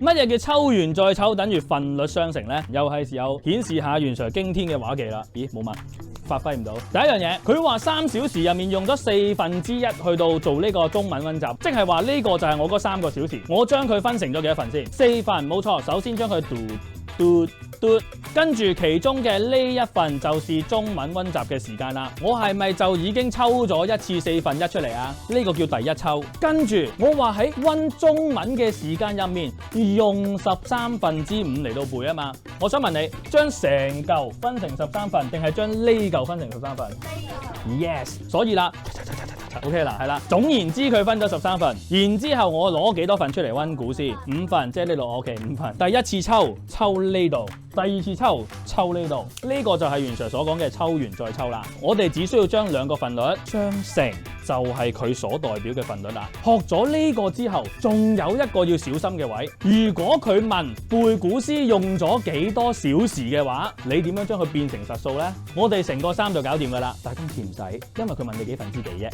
乜嘢叫抽完再抽等於分率相乘呢？又係時候顯示下袁 Sir 驚天嘅畫技啦。咦，冇乜。發揮唔到。第一樣嘢，佢話3小時入面用咗1/4去到做呢個中文溫習，即係話呢個就係我嗰3個小時。我將佢分成咗幾多份先？4份，冇錯。首先將佢嘟，跟住其中嘅呢一份就是中文溫習嘅時間啦。我係咪就已經抽咗一次1/4出嚟啊？呢個叫第一抽。跟住我話喺溫中文嘅時間入面用5/13嚟到背啊嘛。我想問你，將成嚿分成13份，定係將呢嚿分成13份？Yes， 所以啦。OK 啦，係啦。總言之，佢分咗13份，然之後我攞幾多份出嚟溫古先？5份，即係呢度我5份。第一次抽呢度，第二次抽呢度，呢個就係袁 Sir 所講嘅抽完再抽啦。我哋只需要將兩個份率相乘，就係佢所代表嘅份率啦。學咗呢個之後，仲有一個要小心嘅位，如果佢問背古詩用咗幾多小時嘅話，你點樣將佢變成實數呢？我哋乘個3就搞掂噶啦，但係今次唔使，因為佢問你幾分之幾啫。